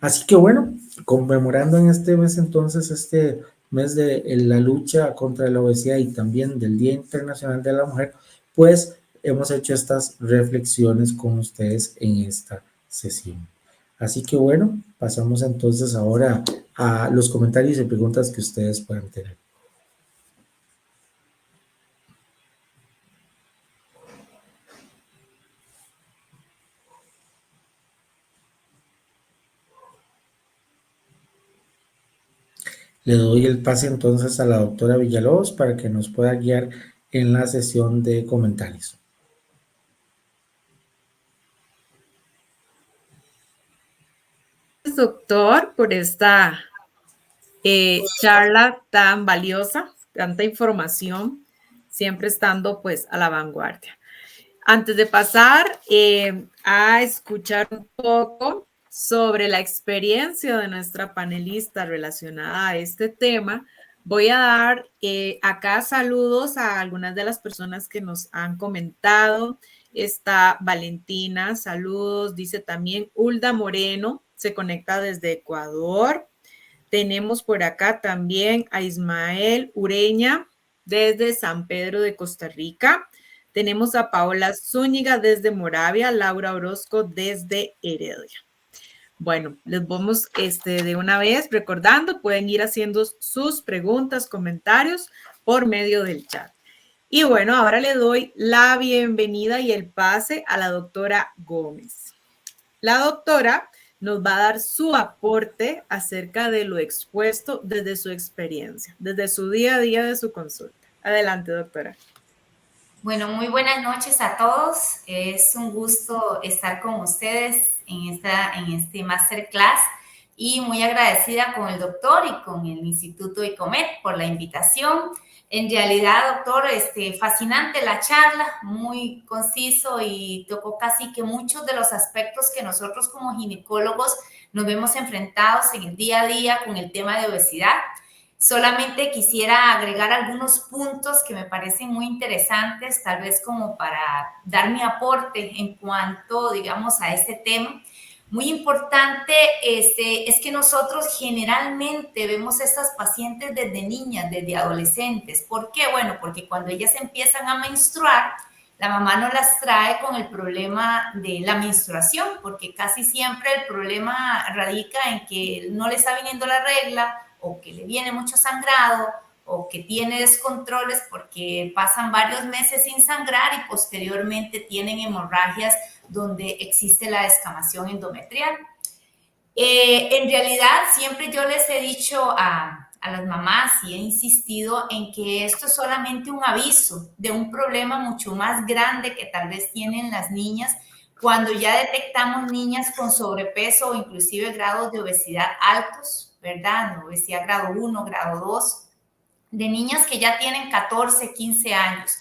Así que bueno, conmemorando en este mes entonces, este mes de la lucha contra la obesidad y también del Día Internacional de la Mujer, pues hemos hecho estas reflexiones con ustedes en esta sesión. Así que bueno, pasamos entonces ahora a los comentarios y preguntas que ustedes puedan tener. Le doy el pase entonces a la doctora Villalobos para que nos pueda guiar en la sesión de comentarios. Doctor, por esta charla tan valiosa, tanta información, siempre estando pues a la vanguardia. Antes de pasar a escuchar un poco sobre la experiencia de nuestra panelista relacionada a este tema, voy a dar acá saludos a algunas de las personas que nos han comentado. Está Valentina, saludos. Dice también Hulda Moreno, se conecta desde Ecuador. Tenemos por acá también a Ismael Ureña desde San Pedro de Costa Rica. Tenemos a Paola Zúñiga desde Moravia, Laura Orozco desde Heredia. Bueno, les vamos de una vez recordando, pueden ir haciendo sus preguntas, comentarios por medio del chat. Y bueno, ahora le doy la bienvenida y el pase a la doctora Gómez. La doctora nos va a dar su aporte acerca de lo expuesto desde su experiencia, desde su día a día de su consulta. Adelante, doctora. Bueno, muy buenas noches a todos. Es un gusto estar con ustedes en este masterclass y muy agradecida con el doctor y con el Instituto ICOMET por la invitación. En realidad, doctor, fascinante la charla, muy conciso y tocó casi que muchos de los aspectos que nosotros como ginecólogos nos vemos enfrentados en el día a día con el tema de obesidad. Solamente quisiera agregar algunos puntos que me parecen muy interesantes, tal vez como para dar mi aporte en cuanto, digamos, a este tema. Muy importante es que nosotros generalmente vemos a estas pacientes desde niñas, desde adolescentes. ¿Por qué? Bueno, porque cuando ellas empiezan a menstruar, la mamá no las trae con el problema de la menstruación, porque casi siempre el problema radica en que no le está viniendo la regla, o que le viene mucho sangrado, o que tiene descontroles porque pasan varios meses sin sangrar y posteriormente tienen hemorragias donde existe la descamación endometrial. En realidad, siempre yo les he dicho a las mamás y he insistido en que esto es solamente un aviso de un problema mucho más grande que tal vez tienen las niñas cuando ya detectamos niñas con sobrepeso o inclusive grados de obesidad altos, ¿verdad? Obesidad grado 1, grado 2, de niñas que ya tienen 14, 15 años.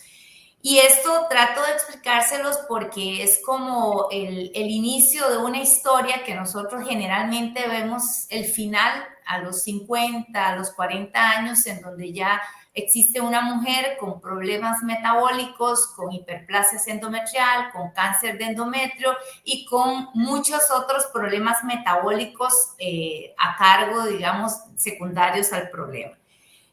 Y esto trato de explicárselos porque es como el inicio de una historia que nosotros generalmente vemos el final a los 50, a los 40 años, en donde ya existe una mujer con problemas metabólicos, con hiperplasia endometrial, con cáncer de endometrio y con muchos otros problemas metabólicos a cargo, digamos, secundarios al problema.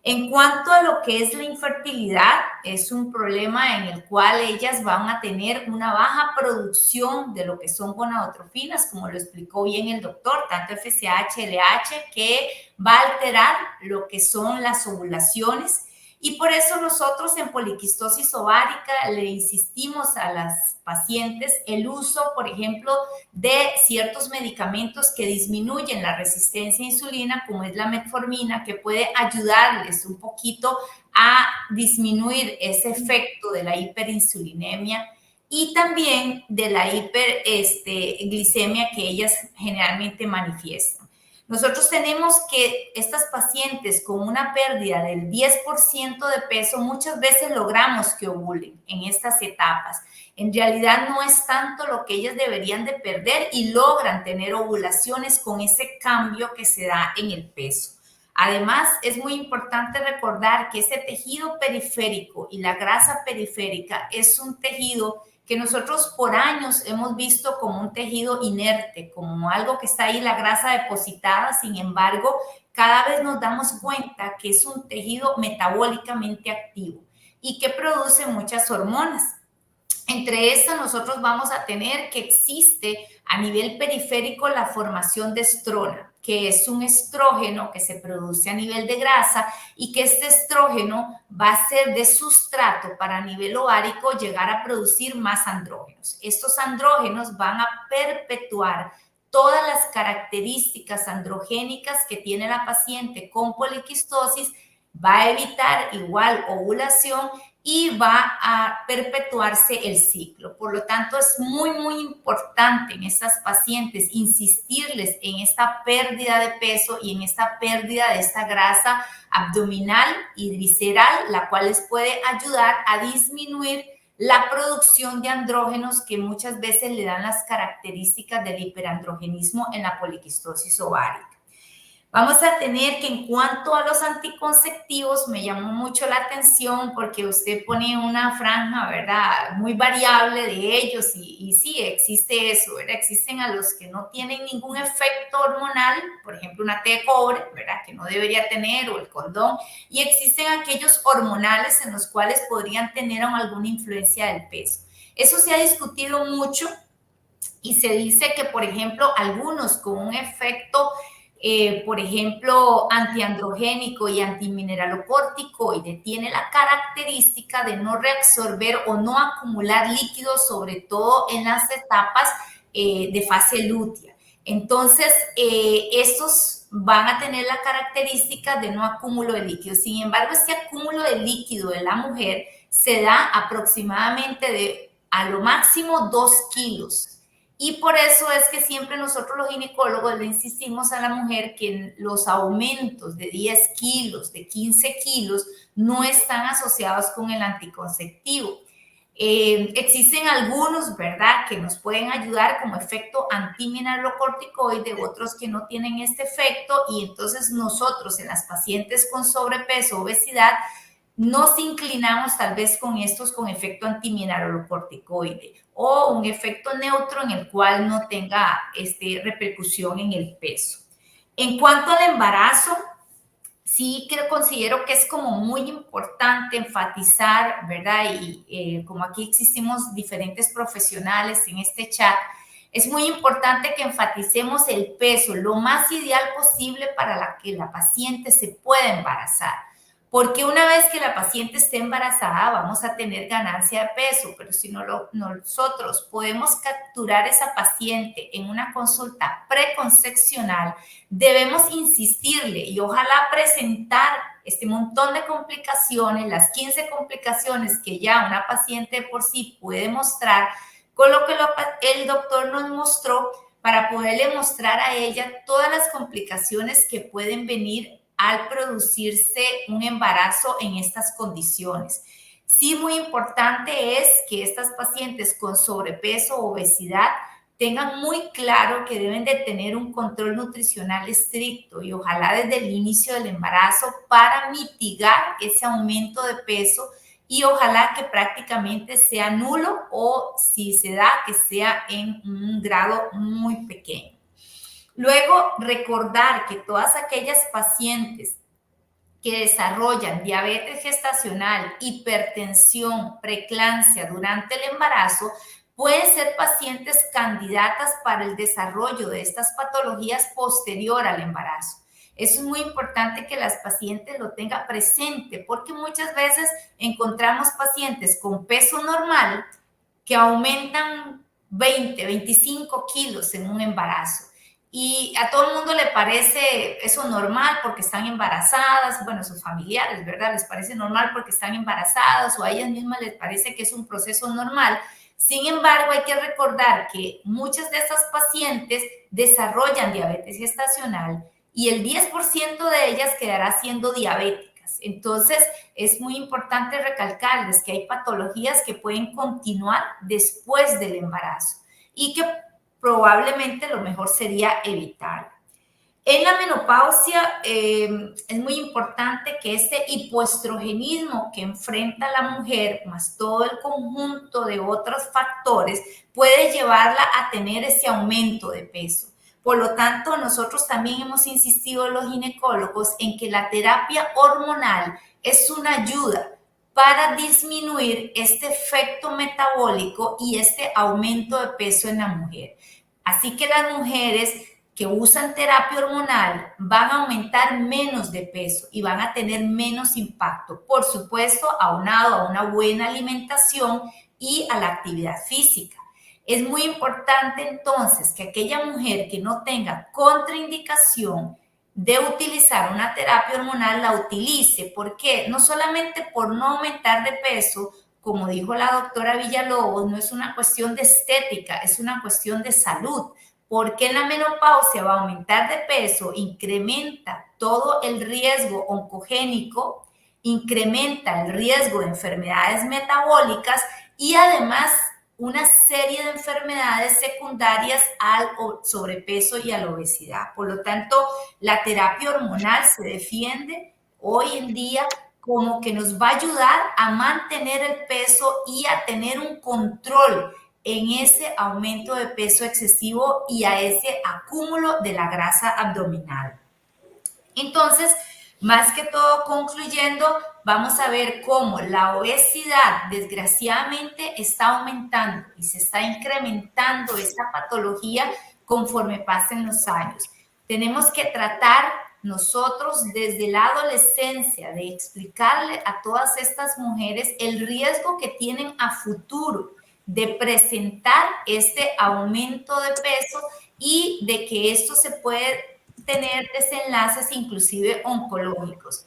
En cuanto a lo que es la infertilidad, es un problema en el cual ellas van a tener una baja producción de lo que son gonadotrofinas, como lo explicó bien el doctor, tanto FSH, LH, que va a alterar lo que son las ovulaciones. Y por eso nosotros en poliquistosis ovárica le insistimos a las pacientes el uso, por ejemplo, de ciertos medicamentos que disminuyen la resistencia a insulina, como es la metformina, que puede ayudarles un poquito a disminuir ese efecto de la hiperinsulinemia y también de la hiperglicemia que ellas generalmente manifiestan. Nosotros tenemos que estas pacientes con una pérdida del 10% de peso, muchas veces logramos que ovulen en estas etapas. En realidad no es tanto lo que ellas deberían de perder y logran tener ovulaciones con ese cambio que se da en el peso. Además, es muy importante recordar que ese tejido periférico y la grasa periférica es un tejido que nosotros por años hemos visto como un tejido inerte, como algo que está ahí, la grasa depositada. Sin embargo, cada vez nos damos cuenta que es un tejido metabólicamente activo y que produce muchas hormonas. Entre estas, nosotros vamos a tener que existe a nivel periférico la formación de estrona, que es un estrógeno que se produce a nivel de grasa y que este estrógeno va a ser de sustrato para a nivel ovárico llegar a producir más andrógenos. Estos andrógenos van a perpetuar todas las características androgénicas que tiene la paciente con poliquistosis, va a evitar igual ovulación y va a perpetuarse el ciclo. Por lo tanto, es muy, muy importante en estas pacientes insistirles en esta pérdida de peso y en esta pérdida de esta grasa abdominal y visceral, la cual les puede ayudar a disminuir la producción de andrógenos que muchas veces le dan las características del hiperandrogenismo en la poliquistosis ovárica. Vamos a tener que en cuanto a los anticonceptivos, me llamó mucho la atención porque usted pone una franja, ¿verdad? Muy variable de ellos y sí, existe eso, ¿verdad? Existen a los que no tienen ningún efecto hormonal, por ejemplo, una T de cobre, ¿verdad? Que no debería tener, o el condón, y existen aquellos hormonales en los cuales podrían tener alguna influencia del peso. Eso se ha discutido mucho y se dice que, por ejemplo, algunos con un efecto por ejemplo, antiandrogénico y antimineralocorticoide, tiene la característica de no reabsorber o no acumular líquidos, sobre todo en las etapas de fase lútea. Entonces, estos van a tener la característica de no acúmulo de líquido. Sin embargo, este acúmulo de líquido de la mujer se da aproximadamente de a lo máximo 2 kilos. Y por eso es que siempre nosotros los ginecólogos le insistimos a la mujer que los aumentos de 10 kilos, de 15 kilos, no están asociados con el anticonceptivo. Existen algunos, ¿verdad?, que nos pueden ayudar como efecto antimineralocorticoide, otros que no tienen este efecto, y entonces nosotros en las pacientes con sobrepeso, obesidad, nos inclinamos tal vez con estos con efecto antimineralocorticoide o un efecto neutro en el cual no tenga repercusión en el peso. En cuanto al embarazo, sí que considero que es como muy importante enfatizar, ¿verdad? Y como aquí existimos diferentes profesionales en este chat, es muy importante que enfaticemos el peso lo más ideal posible para que la paciente se pueda embarazar. Porque una vez que la paciente esté embarazada vamos a tener ganancia de peso, pero si nosotros podemos capturar esa paciente en una consulta preconcepcional, debemos insistirle y ojalá presentar este montón de complicaciones, las 15 complicaciones que ya una paciente por sí puede mostrar, con lo que el doctor nos mostró para poderle mostrar a ella todas las complicaciones que pueden venir al producirse un embarazo en estas condiciones. Sí, muy importante es que estas pacientes con sobrepeso o obesidad tengan muy claro que deben de tener un control nutricional estricto y ojalá desde el inicio del embarazo para mitigar ese aumento de peso y ojalá que prácticamente sea nulo o si se da que sea en un grado muy pequeño. Luego, recordar que todas aquellas pacientes que desarrollan diabetes gestacional, hipertensión, preeclampsia durante el embarazo, pueden ser pacientes candidatas para el desarrollo de estas patologías posterior al embarazo. Eso es muy importante que las pacientes lo tengan presente porque muchas veces encontramos pacientes con peso normal que aumentan 20, 25 kilos en un embarazo. Y a todo el mundo le parece eso normal porque están embarazadas, bueno, sus familiares, ¿verdad? Les parece normal porque están embarazadas o a ellas mismas les parece que es un proceso normal. Sin embargo, hay que recordar que muchas de estas pacientes desarrollan diabetes gestacional y el 10% de ellas quedará siendo diabéticas. Entonces, es muy importante recalcarles que hay patologías que pueden continuar después del embarazo y que probablemente lo mejor sería evitar. En la menopausia es muy importante que este hipoestrogenismo que enfrenta la mujer, más todo el conjunto de otros factores, puede llevarla a tener ese aumento de peso. Por lo tanto, nosotros también hemos insistido los ginecólogos en que la terapia hormonal es una ayuda para disminuir este efecto metabólico y este aumento de peso en la mujer. Así que las mujeres que usan terapia hormonal van a aumentar menos de peso y van a tener menos impacto, por supuesto, aunado a una buena alimentación y a la actividad física. Es muy importante entonces que aquella mujer que no tenga contraindicación de utilizar una terapia hormonal la utilice. ¿Por qué? No solamente por no aumentar de peso, como dijo la doctora Villalobos, no es una cuestión de estética, es una cuestión de salud. Porque en la menopausia va a aumentar de peso, incrementa todo el riesgo oncogénico, incrementa el riesgo de enfermedades metabólicas y además una serie de enfermedades secundarias al sobrepeso y a la obesidad. Por lo tanto, la terapia hormonal se defiende hoy en día como que nos va a ayudar a mantener el peso y a tener un control en ese aumento de peso excesivo y a ese acúmulo de la grasa abdominal. Entonces, más que todo, concluyendo, vamos a ver cómo la obesidad desgraciadamente está aumentando y se está incrementando esta patología conforme pasen los años. Tenemos que tratar nosotros desde la adolescencia de explicarle a todas estas mujeres el riesgo que tienen a futuro de presentar este aumento de peso y de que esto se puede tener desenlaces inclusive oncológicos.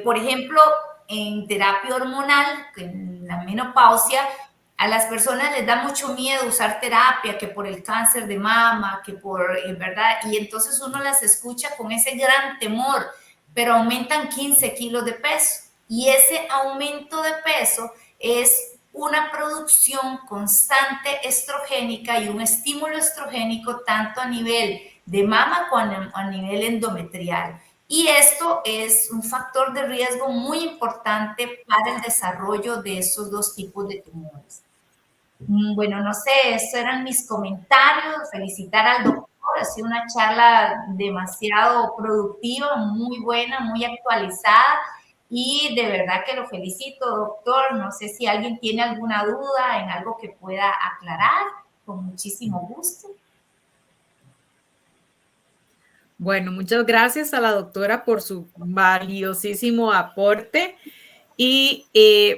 Por ejemplo, en terapia hormonal, en la menopausia, a las personas les da mucho miedo usar terapia, que por el cáncer de mama, que por, ¿verdad? Y entonces uno las escucha con ese gran temor, pero aumentan 15 kilos de peso. Y ese aumento de peso es una producción constante estrogénica y un estímulo estrogénico tanto a nivel de mama como a nivel endometrial. Y esto es un factor de riesgo muy importante para el desarrollo de esos dos tipos de tumores. Bueno, no sé, esos eran mis comentarios. Felicitar al doctor, ha sido una charla demasiado productiva, muy buena, muy actualizada. Y de verdad que lo felicito, doctor. No sé si alguien tiene alguna duda en algo que pueda aclarar, con muchísimo gusto. Bueno, muchas gracias a la doctora por su valiosísimo aporte. Y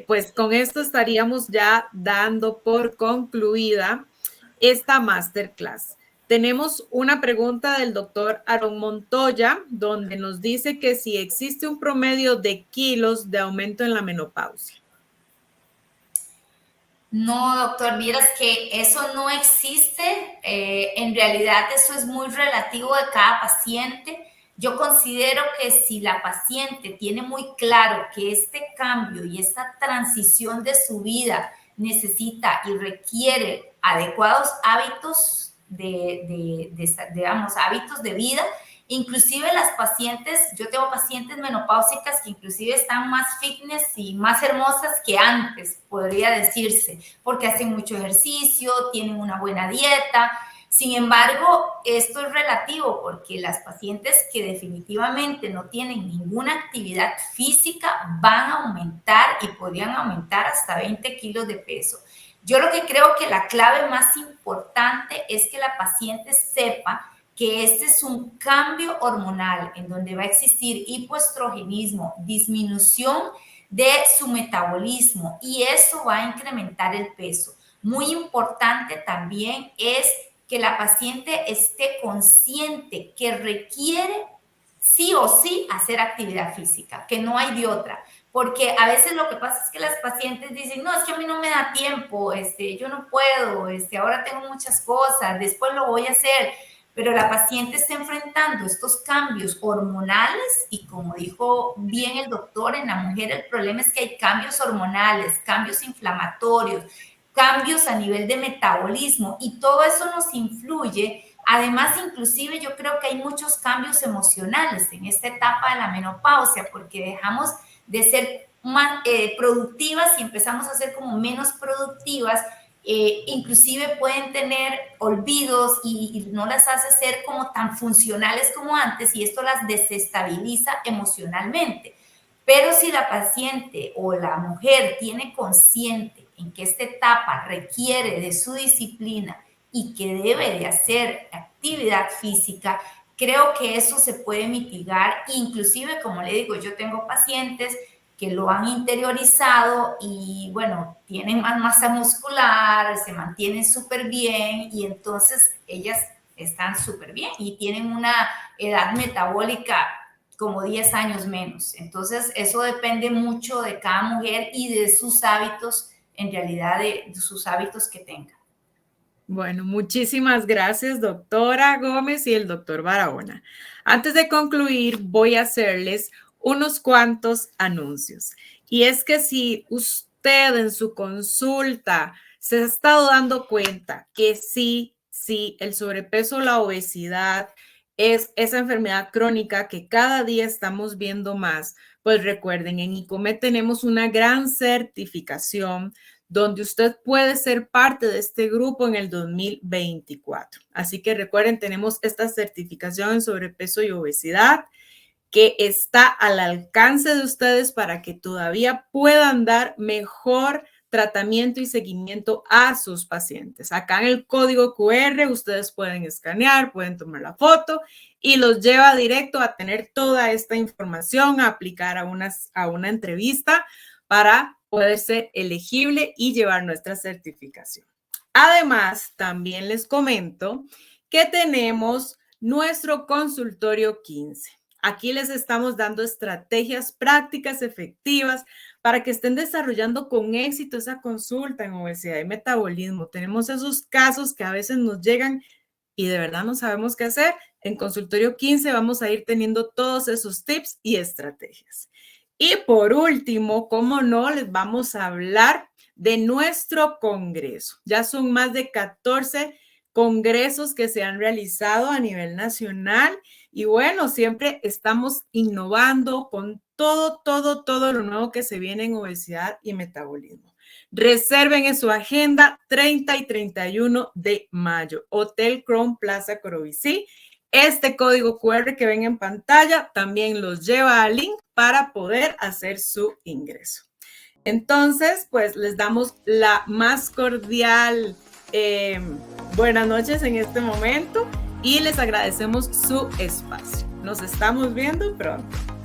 pues con esto estaríamos ya dando por concluida esta masterclass. Tenemos una pregunta del doctor Aaron Montoya, donde nos dice que si existe un promedio de kilos de aumento en la menopausia. No, doctor, vieras que eso no existe. En realidad eso es muy relativo de cada paciente. Yo considero que si la paciente tiene muy claro que este cambio y esta transición de su vida necesita y requiere adecuados hábitos digamos, hábitos de vida. Inclusive las pacientes, yo tengo pacientes menopáusicas que inclusive están más fitness y más hermosas que antes, podría decirse, porque hacen mucho ejercicio, tienen una buena dieta. Sin embargo, esto es relativo porque las pacientes que definitivamente no tienen ninguna actividad física van a aumentar y podrían aumentar hasta 20 kilos de peso. Yo lo que creo que la clave más importante es que la paciente sepa que este es un cambio hormonal en donde va a existir hipoestrogenismo, disminución de su metabolismo y eso va a incrementar el peso. Muy importante también es que la paciente esté consciente que requiere sí o sí hacer actividad física, que no hay de otra. Porque a veces lo que pasa es que las pacientes dicen, no, es que a mí no me da tiempo, yo no puedo, ahora tengo muchas cosas, después lo voy a hacer. Pero la paciente está enfrentando estos cambios hormonales y como dijo bien el doctor, en la mujer el problema es que hay cambios hormonales, cambios inflamatorios, cambios a nivel de metabolismo y todo eso nos influye. Además, inclusive yo creo que hay muchos cambios emocionales en esta etapa de la menopausia porque dejamos de ser más productivas y empezamos a ser como menos productivas. Inclusive pueden tener olvidos y no las hace ser como tan funcionales como antes y esto las desestabiliza emocionalmente. Pero si la paciente o la mujer tiene consciente en que esta etapa requiere de su disciplina y que debe de hacer actividad física, creo que eso se puede mitigar. Inclusive, como le digo, yo tengo pacientes que lo han interiorizado y bueno, tienen más masa muscular, se mantienen súper bien y entonces ellas están súper bien y tienen una edad metabólica como 10 años menos. Entonces eso depende mucho de cada mujer y de sus hábitos, en realidad de sus hábitos que tenga. Bueno, muchísimas gracias, doctora Gómez y el doctor Barahona. Antes de concluir, voy a hacerles unos cuantos anuncios. Y es que si usted usted en su consulta se ha estado dando cuenta que sí, el sobrepeso, la obesidad es esa enfermedad crónica que cada día estamos viendo más, pues recuerden, en ICOMED tenemos una gran certificación donde usted puede ser parte de este grupo en el 2024. Así que recuerden, tenemos esta certificación en sobrepeso y obesidad que está al alcance de ustedes para que todavía puedan dar mejor tratamiento y seguimiento a sus pacientes. Acá en el código QR ustedes pueden escanear, pueden tomar la foto y los lleva directo a tener toda esta información, a aplicar a una entrevista para poder ser elegible y llevar nuestra certificación. Además, también les comento que tenemos nuestro consultorio 15. Aquí les estamos dando estrategias prácticas efectivas para que estén desarrollando con éxito esa consulta en obesidad y metabolismo. Tenemos esos casos que a veces nos llegan y de verdad no sabemos qué hacer. En consultorio 15 vamos a ir teniendo todos esos tips y estrategias. Y por último, cómo no, les vamos a hablar de nuestro congreso. Ya son más de 14 congresos que se han realizado a nivel nacional y bueno, siempre estamos innovando con todo lo nuevo que se viene en obesidad y metabolismo. Reserven en su agenda 30 y 31 de mayo, Hotel Crown Plaza Corobicí. Este código QR que ven en pantalla también los lleva al link para poder hacer su ingreso. Entonces, pues les damos la más cordial buenas noches en este momento y les agradecemos su espacio. Nos estamos viendo pronto.